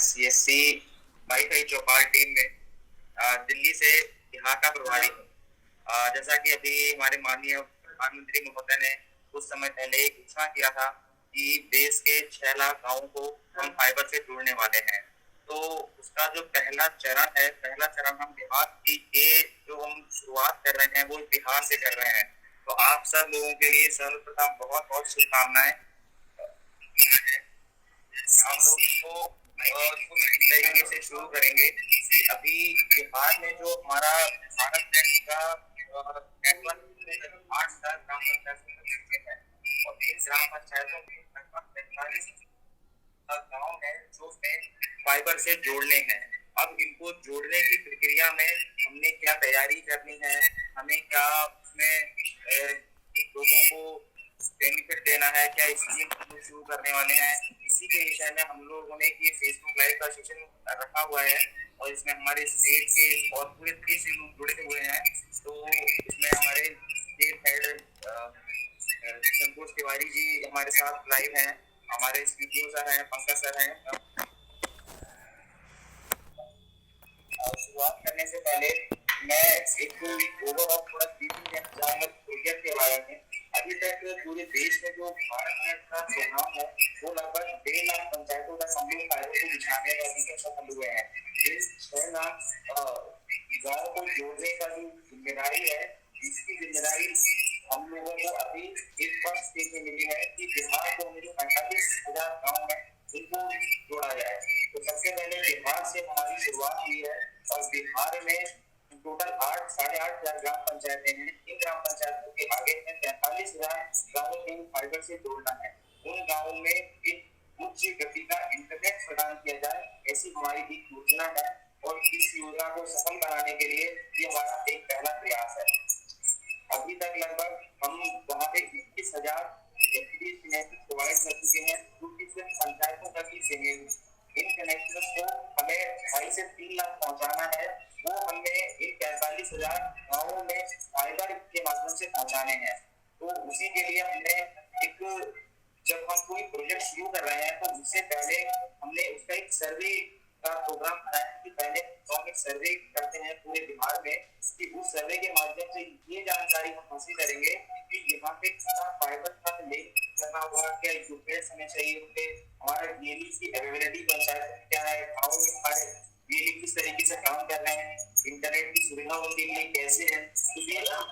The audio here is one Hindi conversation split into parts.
सीएससी वाईफाई चौपाल टीम में दिल्ली से बिहार का प्रभारी हूँ। जैसा कि अभी हमारे माननीय प्रधानमंत्री महोदय ने कुछ समय पहले एक घोषणा किया था कि देश के 6 लाख गाँवों को हम फाइबर से जोड़ने वाले हैं। तो उसका जो पहला चरण हम बिहार की ये जो हम शुरुआत कर रहे हैं वो बिहार से कर रहे हैं। तो आप सब लोगों के लिए सर्वप्रथम बहुत बहुत शुभकामनाएं। हम लोग को कुछ इस तरीके से शुरू करेंगे कि अभी बिहार में जो हमारा भारत नेट का नेटवर्क 8,000 ग्राम पंचायत है और इन ग्राम पंचायतों में लगभग 45 गाँव है जो फाइबर से जोड़ने हैं। अब इनको जोड़ने की प्रक्रिया में हमने क्या तैयारी करनी है, हमें क्या उसमें लोगों को बेनिफिट देना है, क्या स्कीम हम लोग शुरू करने वाले हैं, इसी के विषय में हम लोगों ने ये फेसबुक लाइव का सेशन रखा हुआ है और इसमें हमारे स्टेट के और पूरे देश से लोग जुड़े हुए हैं। तो इसमें हमारे स्टेट हेड संतोष तिवारी जी हमारे साथ लाइव हैं, हमारे स्पीकर सर हैं, पंकज सर हैं। शुरुआत करने से पहले मैं एक ओवरऑल थोड़ा ब्रीफिंग देना चाहूंगा प्रोजेक्ट के बारे में। अभी तक पूरे देश में जो भारत नेट का प्रोग्राम है वो लगभग 1.5 लाख पंचायतों का समूह फाइबर को बिछाने का अभी तक सफल हुए हैं। इस 6 लाख गाँव को जोड़ने का जो जिम्मेदारी है, इसकी जिम्मेदारी हम लोगों को अभी इस बात देखने मिली है कि बिहार को जो 45,000 गाँव है इनको जोड़ा जाए। तो सबसे पहले बिहार से हमारी शुरुआत हुई है और बिहार में टोटल 8,500 ग्राम पंचायतें हैं। इन ग्राम पंचायतों के आगे में 43,000 गाँवों को फाइबर से जोड़ना है। उन गाँवों में एक उच्च गति का इंटरनेट प्रदान किया जाए, ऐसी हमारी एक योजना है और इस योजना को सफल बनाने के लिए ये हमारा एक पहला प्रयास है। अभी तक लगभग हम वहाँ पे 21,000 प्रोवाइड कर चुके हैं, जो कि सिर्फ पंचायतों तक ही सीमित। इन कनेक्शन को हमें 2.5 से 3 लाख पहुंचाना है, वो हमें इन 45,000 गाँवों में फाइबर के माध्यम से पहुंचाने हैं। तो उसी के लिए हमने एक जब हम कोई प्रोजेक्ट शुरू कर रहे हैं तो उससे पहले हमने उसका एक सर्वे का प्रोग्राम बनाया कि पहले हम एक सर्वे करते हैं पूरे बिहार में कि उस सर्वे के माध्यम से ये जानकारी हम हासिल करेंगे कि यहाँ पे कितना फाइबर का लिंक करना होगा, क्या इक्विपमेंट्स हमें चाहिए होंगे, हमारे बिजली की अवेलेबिलिटी पंचायत क्या है, गाँव में हमारे बिजली किस तरीके से काम कर रहे हैं, इंटरनेट की सुविधा उनके लिए कैसे है। तो ये सारा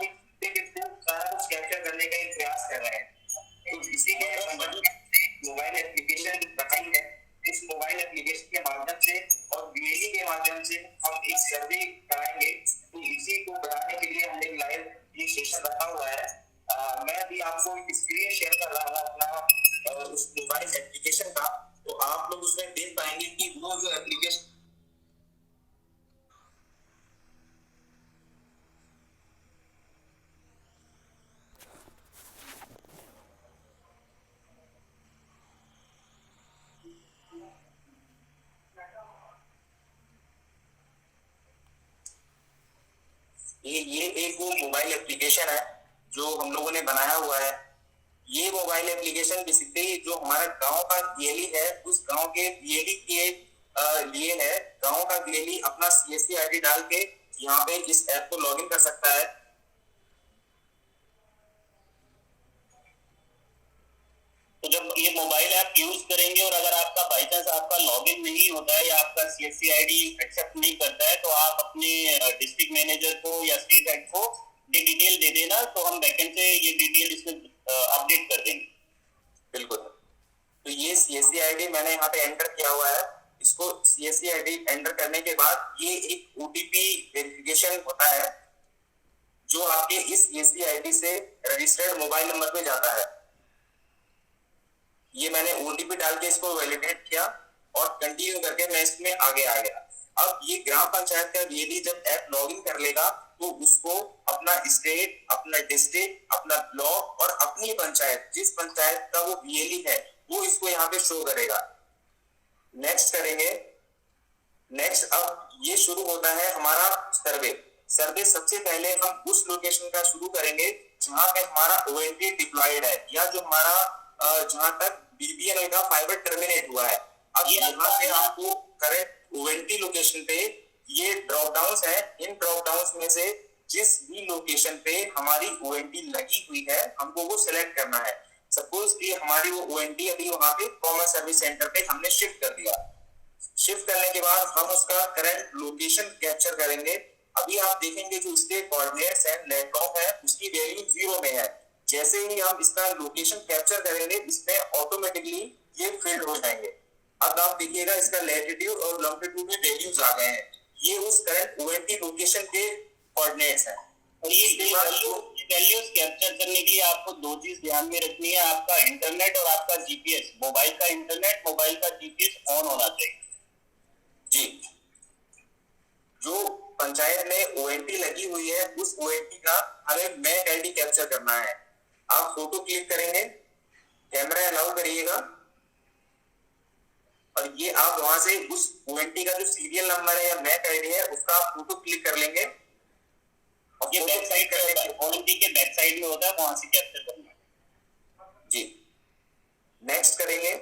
कुछ कैप्चर करने का एक प्रयास कर रहे हैं। तो इसी के मोबाइल एप्लीकेशन बनाई है, इस मोबाइल एप्लीकेशन के माध्यम से और बिजली के माध्यम से हम एक सर्वे कराएंगे। तो इसी को बनाने के लिए हमने लाइव ये सेशन रखा हुआ है। मैं अभी आपको एक स्क्रीन शेयर कर रहा हूँ अपना उस मोबाइल एप्लीकेशन का, तो आप लोग उसमें देख पाएंगे कि वो जो एप्लीकेशन ये एक वो मोबाइल एप्लीकेशन है जो हम लोगों ने बनाया हुआ है। ये मोबाइल एप्लीकेशन बेसिकली जो हमारा गांव का बीएलई है उस गांव के बीएलई के लिए है। गांव का बीएलई अपना सीएससी आईडी डाल के यहाँ पे इस ऐप को लॉगिन कर सकता है। तो जब ये मोबाइल ऐप यूज करेंगे और अगर आपका बाई चांस आपका लॉगिन नहीं होता है या आपका सीएससी आईडी एक्सेप्ट नहीं करता है तो आप अपने डिस्ट्रिक्ट मैनेजर को या स्टेट हेड को ये डिटेल दे देना, तो हम बैकएंड से ये डिटेल इसमें अपडेट कर देंगे। बिल्कुल। तो ये सीएससी आईडी मैंने यहाँ पे एंटर किया हुआ है। इसको सीएससी आईडी एंटर करने के बाद ये एक ओटीपी वेरिफिकेशन होता है जो आपके इस सीएससी आईडी से रजिस्टर्ड मोबाइल नंबर पे जाता है। ये मैंने ओटीपी डाल के इसको वैलिडेट किया और कंटिन्यू करके मैं इसमें आगे आ गया। अब ये ग्राम पंचायत का बीएलई जब ऐप लॉगिन कर लेगा तो उसको अपना स्टेट, अपना डिस्ट्रिक्ट, अपना ब्लॉक और अपनी पंचायत, जिस पंचायत का वो बीएलई है वो इसको यहाँ पे शो करेगा। नेक्स्ट करेंगे। नेक्स्ट अब ये शुरू होता है हमारा सर्वे। सर्वे सबसे पहले हम उस लोकेशन का शुरू करेंगे जहाँ पे हमारा ओएनटी डिप्लॉयड है या जो हमारा जहाँ तक बीबीएनएल का फाइबर टर्मिनेट हुआ है। अब यहाँ पे आपको करंट ओएनटी लोकेशन पे ये ड्रॉप डाउन्स है, इन ड्रॉप डाउन्स में से जिस भी लोकेशन पे हमारी ओएनटी लगी हुई है हमको वो सिलेक्ट करना है। सपोज कि हमारी वो ओएनटी अभी वहां पे कॉमन सर्विस सेंटर पे हमने शिफ्ट कर दिया। शिफ्ट करने के बाद हम उसका करंट लोकेशन कैप्चर करेंगे। अभी आप देखेंगे जो इसके कोऑर्डिनेट्स हैं, लैपटॉप है, उसकी वैल्यू 0 में है। जैसे ही हम इसका लोकेशन कैप्चर करेंगे इसमें ऑटोमेटिकली ये फील्ड हो जाएंगे। अब आप देखिएगा इसका लैटिट्यूड और लॉन्गिट्यूड में वैल्यूज आ गए हैं। ये उस करंट ओएनटी लोकेशन के कोऑर्डिनेट्स हैं। और ये वैल्यूज कैप्चर करने के लिए आपको दो चीज ध्यान में रखनी है, आपका इंटरनेट और आपका जीपीएस। मोबाइल का इंटरनेट, मोबाइल का जीपीएस ऑन होना चाहिए जी। जो पंचायत में ओएनटी लगी हुई है उस ओएनटी का हमें मैक आईडी कैप्चर करना है। आप फोटो क्लिक करेंगे, कैमरा अलाउ करिएगा और ये आप वहां से उस ओएनटी का जो सीरियल नंबर है या मैक आईडी है उसका आप फोटो क्लिक कर लेंगे। और ये बैक साइड करेंगे, ओएनटी के बैक साइड में होता है, वहां से कैप्चर करना है जी। नेक्स्ट करेंगे।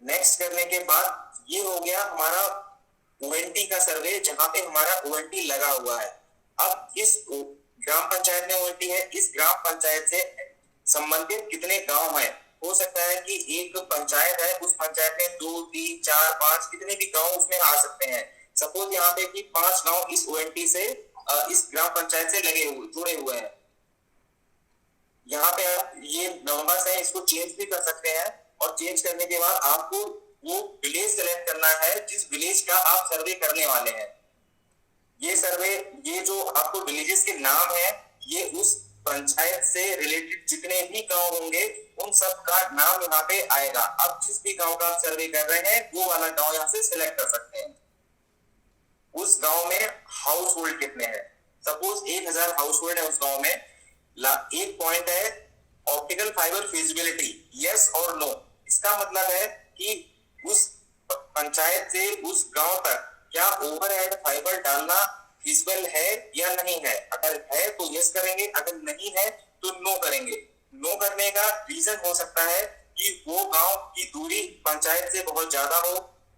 नेक्स्ट करने के बाद ये हो गया हमारा ओएनटी का सर्वे जहां पे हमारा ओएनटी लगा हुआ है। अब इस ग्राम पंचायत में ओएनटी है, इस ग्राम पंचायत से संबंधित कितने गांव हैं? हो सकता है कि एक पंचायत है, उस पंचायत में 2, 3, 4, 5 कितने भी गांव उसमें आ सकते हैं। सपोज यहाँ पे कि 5 गांव इस ओएनटी से इस ग्राम पंचायत से लगे हुए जुड़े हुए हैं। यहाँ पे आप ये नंबर्स है इसको चेंज भी कर सकते हैं और चेंज करने के बाद आपको वो विलेज सेलेक्ट करना है जिस विलेज का आप सर्वे करने वाले हैं। ये सर्वे, ये जो आपको विलेजेस के नाम है ये उस पंचायत से रिलेटेड जितने भी गांव होंगे उन सब का नाम यहाँ पे आएगा। अब जिस भी गांव का आप सर्वे कर रहे हैं वो वाला गांव यहाँ से सिलेक्ट कर सकते हैं। उस गांव में हाउस होल्ड कितने हैं? सपोज 1000 हाउस होल्ड है उस गांव में। एक पॉइंट है ऑप्टिकल फाइबर फिजिबिलिटी, यस और नो। इसका मतलब है कि उस पंचायत से उस गांव तक क्या ओवरहेड फाइबर डालना फिजिबल है या नहीं है। अगर है तो यस करेंगे, अगर नहीं है तो नो करेंगे। नो करने का रीजन हो सकता है कि वो गांव की दूरी पंचायत से बहुत ज्यादा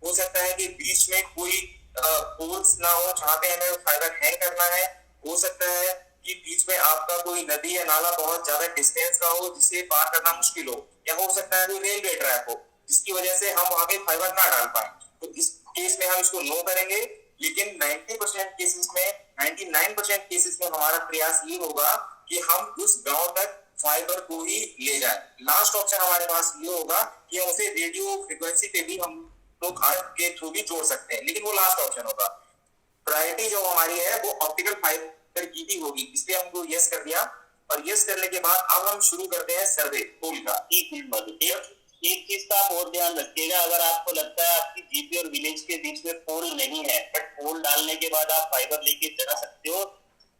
हो सकता है कि बीच में कोई पोल्स ना हो जहाँ पे हमें फाइबर हैंग करना है, हो सकता है कि बीच में आपका कोई नदी या नाला बहुत ज्यादा डिस्टेंस का हो जिसे पार करना मुश्किल हो, या हो सकता है कोई रेलवे ट्रैक हो जिसकी वजह से हम वहां पे फाइबर ना डाल पाए। तो इस केस में हम इसको नो करेंगे। लेकिन 90% केसेस में, 99% केसेस में हमारा प्रयास ये होगा कि हम उस गांव तक फाइबर को ही ले जाए। लास्ट ऑप्शन हमारे पास ये होगा कि हम उसे रेडियो फ्रीक्वेंसी पे भी हम लोग अर्थ के थ्रू भी जोड़ सकते हैं, लेकिन वो लास्ट ऑप्शन होगा। प्रायोरिटी जो हमारी है वो ऑप्टिकल फाइबर की भी होगी, इसलिए हमको यस कर दिया। और यस करने के बाद अब हम शुरू करते हैं सर्वे पोल का। एक चीज का आप और ध्यान रखिएगा, अगर आपको लगता है आपकी जीपी और विलेज के बीच में पोल नहीं है बट पोल डालने के बाद आप फाइबर लेके चला सकते हो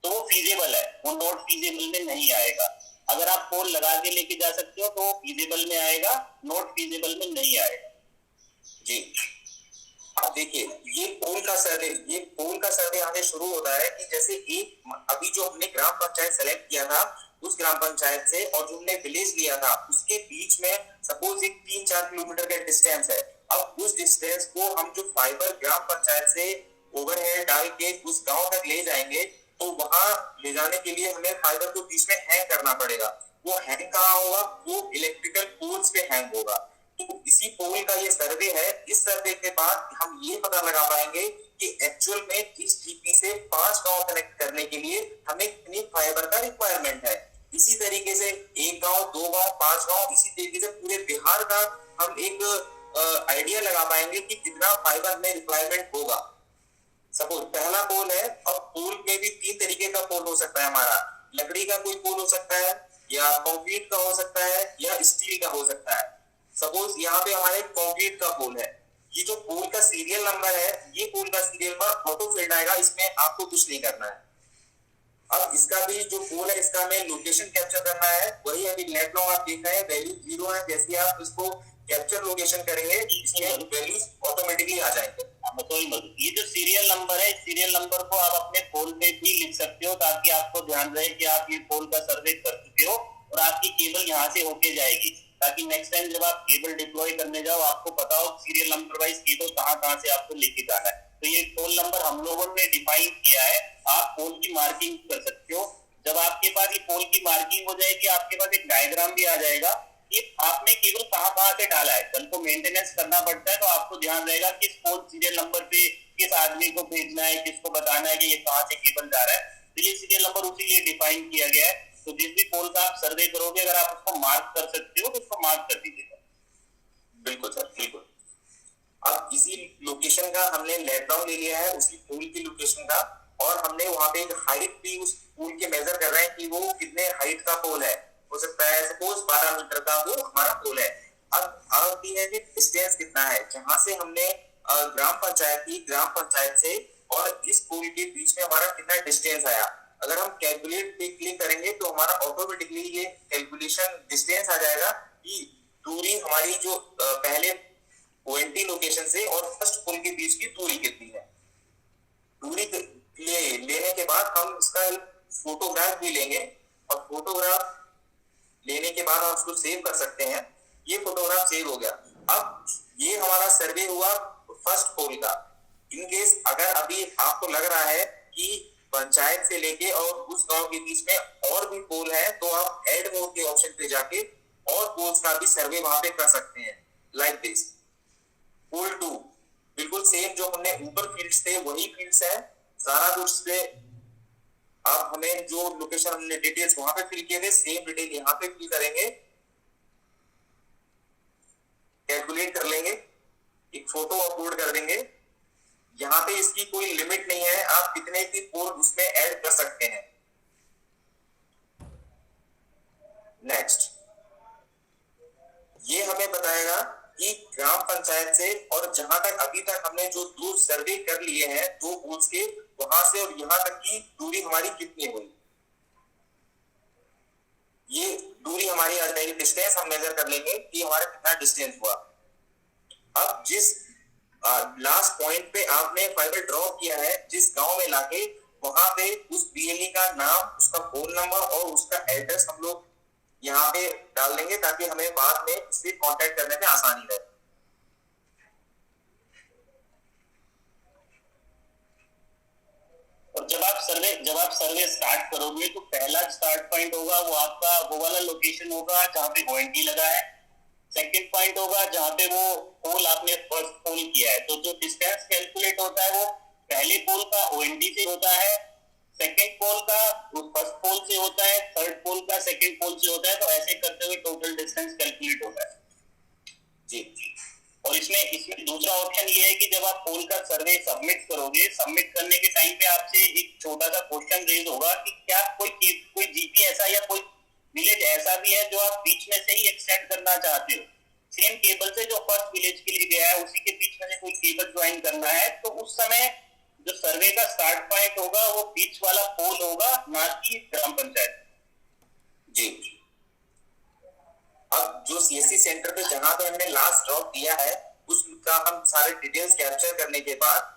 तो वो फीजेबल है, वो नॉट फीजेबल में नहीं आएगा। अगर आप पोल लगा के लेके जा सकते हो तो वो फीजेबल में आएगा, नॉट फीजेबल में नहीं आएगा जी। अब देखिए ये पोल का सर्वे यहाँ से शुरू होता है कि जैसे एक अभी जो हमने ग्राम पंचायत सेलेक्ट किया था उस ग्राम पंचायत से और जो हमने विलेज लिया था उसके बीच में सपोज एक 3-4 किलोमीटर का डिस्टेंस है। अब उस डिस्टेंस को हम जो फाइबर ग्राम पंचायत से ओवरहेड डाल के उस गांव तक ले जाएंगे तो वहां ले जाने के लिए हमें फाइबर को बीच में हैंग करना पड़ेगा। वो हैंग कहाँ होगा? वो इलेक्ट्रिकल पोल्स पे हैंग होगा। तो इसी पोल का ये सर्वे है। इस सर्वे के बाद हम ये पता लगा पाएंगे कि एक्चुअल में इस जीपी से 5 गांव कनेक्ट करने के लिए हमें कितनी फाइबर का रिक्वायरमेंट है। इसी तरीके से 1 गांव, 2 गांव, 5 गांव, इसी तरीके से पूरे बिहार का हम एक आइडिया लगा पाएंगे कि कितना फाइबर में रिक्वायरमेंट होगा। सपोज पहला पोल है, और पोल में भी 3 तरीके का पोल हो सकता है हमारा। लकड़ी का कोई पोल हो सकता है, या कंक्रीट का हो सकता है, या स्टील का हो सकता है। सपोज यहाँ पे हमारे कंक्रीट का पोल है। ये जो पोल का सीरियल नंबर है, ये पोल का सीरियल नंबर ऑटो फील्ड आएगा, इसमें आपको कुछ नहीं करना है। अब इसका भी जो पोल है इसका हमें लोकेशन कैप्चर करना है। वही अभी नेट लॉन्ग आप देख रहे हैं, वैल्यू 0 है। जैसे आप इसको कैप्चर लोकेशन करेंगे इसमें वैल्यूज ऑटोमेटिकली आ जाएंगे। ये जो सीरियल नंबर है, सीरियल नंबर को आप अपने पोल पे भी लिख सकते हो ताकि आपको ध्यान रहे कि आप ये पोल का सर्वे कर चुके हो और आपकी केबल यहाँ से होके जाएगी। ताकि नेक्स्ट टाइम जब आप केबल डिप्लॉय करने जाओ आपको पता हो सीरियल नंबर वाइज केबल कहाँ से आपको लेके जाना है। तो ये पोल नंबर हम लोगों ने डिफाइन किया है। आप पोल की मार्किंग कर सकते हो। जब आपके पास ये पोल की मार्किंग हो जाएगी आपके पास एक डायग्राम भी आ जाएगा कि आपने केबल कहाँ से डाला है। कल को मेंटेनेंस करना पड़ता है तो आपको ध्यान रहेगा किस पोल सीरियल नंबर पे किस आदमी को भेजना है, किसको बताना है कि ये कहाँ से केबल जा रहा है। तो ये सीरियल नंबर उसी लिए डिफाइन किया गया है। तो जिस भी पोल का आप सर्वे करोगे अगर आप उसको मार्क कर सकते हो तो उसको मार्क कर दीजिएगा। बिल्कुल सर, बिल्कुल। अब इसी लोकेशन का हमने लेट डाउन ले लिया है, उसी पोल की लोकेशन का, और हमने वहां पे एक हाइट भी उस पोल के मेजर कर रहे हैं कि वो कितने हाइट का पोल है। हो सकता है सपोज 12 मीटर का वो हमारा पोल है। अब आती है कि डिस्टेंस कितना है जहां से हमने ग्राम पंचायत से और इस पोल के बीच में हमारा कितना डिस्टेंस आया। अगर हम कैलकुलेट पे क्लिक करेंगे तो हमारा ऑटोमेटिकली ये कैलकुलेशन डिस्टेंस आ जाएगा कि दूरी हमारी जो पहले ओएनटी लोकेशन से और फर्स्ट पोल के बीच की दूरी कितनी है। दूरी लेने के बाद हम इसका फोटोग्राफ भी लेंगे और फोटोग्राफ लेने के बाद हम उसको सेव कर सकते हैं। ये फोटोग्राफ सेव हो गया। अब ये हमारा सर्वे हुआ फर्स्ट पोल का। इन केस अगर अभी आपको लग रहा है कि पंचायत से लेके और उस गांव के बीच में और भी पोल है तो आप ऐड मोर के ऑप्शन पे जाके और पोल्स का भी सर्वे वहां पे कर सकते हैं। लाइक दिस पोल 2 बिल्कुल सेम जो हमने ऊपर फील्ड्स थे वही फील्ड्स है। सारा कुछ पे आप हमें जो लोकेशन हमने डिटेल्स वहां पे फिल किए थे सेम डिटेल यहाँ पे फिल करेंगे, कैलकुलेट कर लेंगे, एक फोटो अपलोड कर देंगे। यहाँ पे इसकी कोई लिमिट नहीं है, आप कितने भी पोल उसमें ऐड कर सकते हैं। नेक्स्ट ये हमें बताएगा कि ग्राम पंचायत से और जहां तक अभी तक हमने जो दूर सर्वे कर लिए हैं 2 पोल्स के, वहां से और यहां तक की दूरी हमारी कितनी हुई। ये दूरी हमारी आ जाएगी, डिस्टेंस हम मेजर कर लेंगे कि हमारा कितना डिस्टेंस हुआ। अब जिस लास्ट पॉइंट पे आपने फाइबर ड्रॉप किया है जिस गांव में लाके, वहां पे उस बीएलई का नाम, उसका फोन नंबर और उसका एड्रेस हम लोग यहाँ पे डाल देंगे ताकि हमें बाद में इससे कांटेक्ट करने में आसानी रहे। और जब आप सर्वे स्टार्ट करोगे तो पहला स्टार्ट पॉइंट होगा वो आपका वो वाला लोकेशन होगा जहाँ पे ओएनटी लगा है। सेकंड पॉइंट होगा जहाँ पे वो पोल आपने फर्स्ट पोल किया है। तो जो डिस्टेंस कैलकुलेट होता है वो पहले पोल का ओएनटी से होता है, सेकंड पोल का फर्स्ट पोल से होता है, थर्ड पोल का सेकंड पोल से होता है। तो ऐसे करते हुए टोटल डिस्टेंस कैलकुलेट होता है जी। और इसमें दूसरा ऑप्शन ये है कि जब आप पोल का सर्वे सबमिट करोगे, सबमिट करने के टाइम पे आपसे एक छोटा सा क्वेश्चन रेज होगा कि क्या कोई जीपी ऐसा या कोई विलेज ऐसा भी है जो आप बीच में से ही एक्सटेंड करना चाहते हो। सेम केबल से जो फर्स्ट विलेज के लिए गया है उसी के बीच में से कोई केबल ज्वाइन करना है, तो उस समय जो सर्वे का स्टार्ट पॉइंट होगा वो बीच वाला पोल होगा, ना कि ग्राम पंचायत जी। अब जो सीएससी सेंटर पे जहां पे हमने लास्ट ड्रॉप दिया है उसका हम सारे डिटेल्स कैप्चर करने के बाद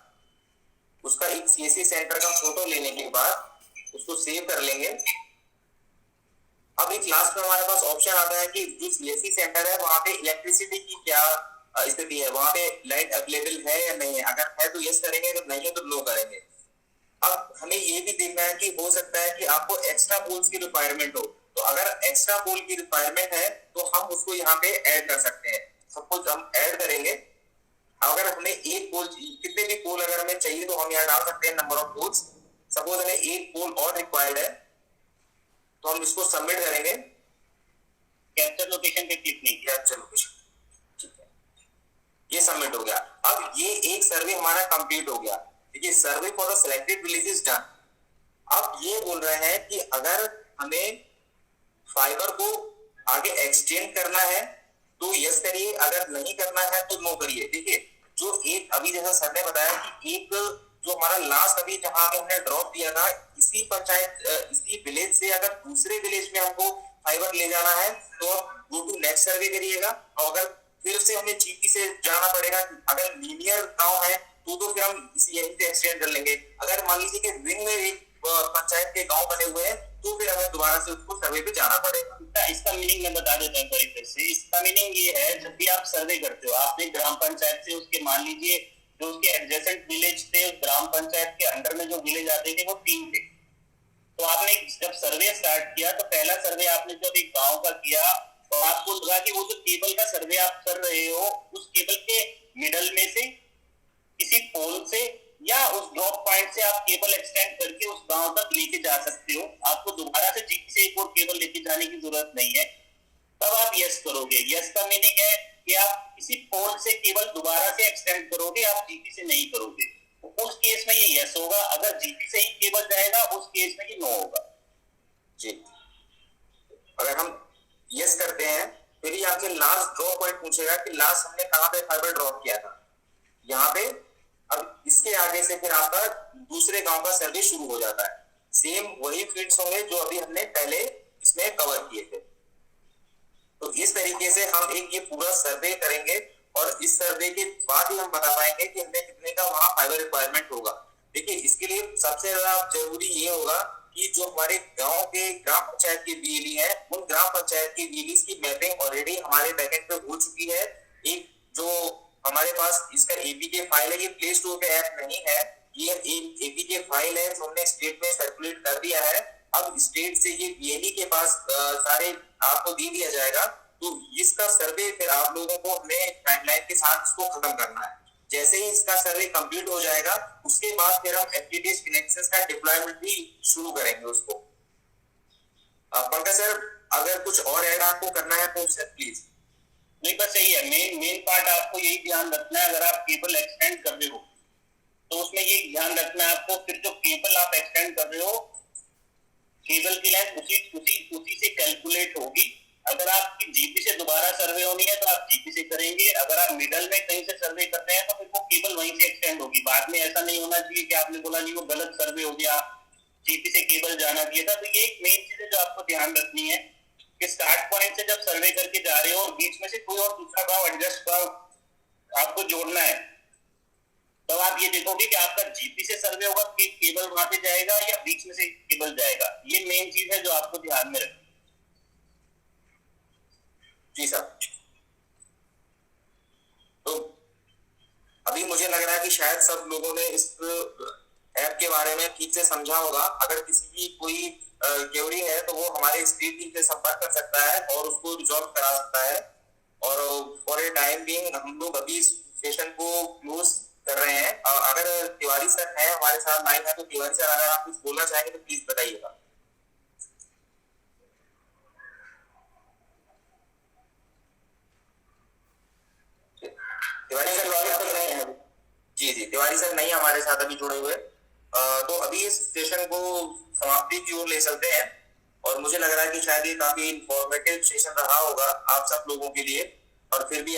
उसका एक सीएससी सेंटर का फोटो लेने के बाद उसको सेव कर लेंगे। अब एक लास्ट में हमारे पास ऑप्शन आता है कि जो सीएससी सेंटर है वहां पे इलेक्ट्रिसिटी की क्या स्थिति है, वहां पे लाइट अवेलेबल है या नहीं है। अगर है तो यस करेंगे, अगर नहीं है तो नो करेंगे। अब हमें ये भी देखना है कि हो सकता है कि आपको एक्स्ट्रा पोल्स की रिक्वायरमेंट हो, तो अगर एक्स्ट्रा पोल की रिक्वायरमेंट है तो हम उसको यहाँ पे ऐड कर सकते हैं। सपोज हम ऐड करेंगे, अगर हमें एक पोल, कितने भी पोल अगर हमें चाहिए तो हम यहाँ डाल सकते हैं नंबर ऑफ पोल्स। सपोज हमें एक पोल और रिक्वायर्ड है तो हम इसको सबमिट करेंगे। कैप्चर लोकेशन पे क्लिक नहीं किया, कैप्चर लोकेशन, ये सबमिट हो गया। अब ये एक सर्वे हमारा कंप्लीट हो गया। देखिए सर्वे for the selected village is done. अब ये बोल रहे हैं कि अगर हमें फाइबर को आगे एक्सटेंड करना है तो यस करिए, अगर नहीं करना है तो नो करिए। देखिए जो एक अभी जैसा सर ने बताया कि एक जो हमारा लास्ट अभी जहां पे हमने ड्रॉप दिया था इसी पंचायत इसी विलेज से अगर दूसरे विलेज में हमको फाइबर ले जाना है तो आप गो टू नेक्स्ट सर्वे करिएगा। और अगर फिर से हमें जीपी से जाना पड़ेगा, अगर लीनियर गांव है तो फिर हम इसी यहीं से एक्सटेंड कर लेंगे। अगर मान लीजिए कि रिंग में एक पंचायत के गांव बने हुए हैं तो फिर हमें दोबारा से उसको सर्वे पे जाना पड़ेगा। इसका मीनिंग मैं बता देता हूँ तरीके से। इसका मीनिंग ये है, जब भी आप सर्वे करते हो, आपने ग्राम पंचायत से उसके, मान लीजिए जो उसके एडजेसेंट विलेज थे, ग्राम पंचायत के अंडर में जो विलेज आते थे वो 3 थे। तो आपने जब सर्वे स्टार्ट किया तो पहला सर्वे आपने जब एक गांव का किया तो आपको लगा कि वो जो केबल का सर्वे आप कर रहे हो, उस केबल के मिडल में से किसी पोल से या उस ड्रॉप पॉइंट से आप केबल एक्सटेंड करके उस गांव तक लेके जा सकते हो। आपको दोबारा से जीपी से एक और केबल लेके जाने की जरूरत नहीं है। तब आप यस करोगे। यस का मीनिंग है कि आप किसी पोल से केबल दोबारा से एक्सटेंड करोगे, आप जीपी से नहीं करोगे। उस केस में ये यस होगा। अगर जीपी से ही केबल जाएगा उस केस में ये नो होगा। जी, अगर हम यस करते हैं फिर ये आपसे लास्ट ड्रॉ पॉइंट पूछेगा कि लास्ट हमने कहां पे फाइबर ड्रॉप किया था, यहाँ पे। अब इसके आगे से फिर आपका दूसरे गांव का सर्वे शुरू हो जाता है। सेम वही फील्ड्स होंगे जो अभी हमने पहले इसमें कवर किए थे। तो इस तरीके से हम एक ये पूरा सर्वे करेंगे और इस सर्वे के बाद ही हम बता पाएंगे कि हमें कितने का वहां फाइबर रिक्वायरमेंट होगा। देखिए, इसके लिए सबसे ज्यादा जरूरी ये होगा कि जो हमारे गांव के ग्राम पंचायत के बीएलई है, उन ग्राम पंचायत के बीएलई की मैपिंग ऑलरेडी हमारे बैकएंड पे हो चुकी है। एक जो हमारे पास इसका एपीके फाइल है, ये प्ले स्टोर पे ऐप नहीं है, ये एपीके फाइल है जो हमने स्टेट में सर्कुलेट कर दिया है। अब स्टेट से ये बीएलई के पास सारे आपको दे दिया जाएगा। तो इसका सर्वे फिर आप लोगों को हमें टाइमलाइन के साथ इसको खत्म करना है। जैसे ही इसका सर्वे कंप्लीट हो जाएगा उसके बाद फिर हम एफटीटीएच कनेक्शंस का डिप्लॉयमेंट भी शुरू करेंगे उसको। पंकज सर, अगर कुछ और ऐड आपको करना है तो सर प्लीज। नहीं, बस यही है। मेन पार्ट आपको यही ध्यान रखना है, अगर आप केबल एक्सटेंड कर रहे हो तो उसमें ये ध्यान रखना है आपको, फिर जो केबल आप एक्सटेंड कर रहे हो केबल की लेंथ उसी से कैलकुलेट होगी। अगर आपकी जीपी से दोबारा सर्वे होनी है तो आप जीपी से करेंगे। अगर आप मिडल में कहीं से सर्वे करते हैं तो फिर वो केबल वहीं से एक्सटेंड होगी। बाद में ऐसा नहीं होना चाहिए कि आपने बोला नहीं वो गलत सर्वे हो गया, जीपी से केबल जाना चाहिए था। तो ये एक मेन चीज है जो आपको ध्यान रखनी है कि स्टार्ट पॉइंट से जब सर्वे करके जा रहे हो और बीच में से कोई और दूसरा गांव एडजस्ट गांव आपको जोड़ना है, तब आप ये देखोगे कि आपका जीपी से सर्वे होगा कि केबल वहां पे जाएगा या बीच में से केबल जाएगा। ये मेन चीज है जो आपको ध्यान में रखना। जी सर। तो अभी मुझे लग रहा है कि शायद सब लोगों ने इस ऐप के बारे में ठीक से समझा होगा। अगर किसी की कोई क्वेरी है तो वो हमारे स्ट्रीट टीम से संपर्क कर सकता है और उसको रिजॉल्व करा सकता है। और फॉर ए टाइम बीइंग हम लोग अभी इस सेशन को क्लोज कर रहे हैं। अगर तिवारी सर है हमारे साथ लाइन है तो तिवारी सर, अगर आप कुछ बोलना चाहेंगे तो प्लीज बताइएगा। तिवारी सर नहीं है। जी जी, तिवारी सर नहीं हमारे साथ अभी जुड़े हुए। तो अभी इस सेशन को समाप्ति की ओर ले चलते हैं और मुझे लग रहा है कि शायद ये काफी इंफॉर्मेटिव सेशन रहा होगा आप सब लोगों के लिए। और फिर भी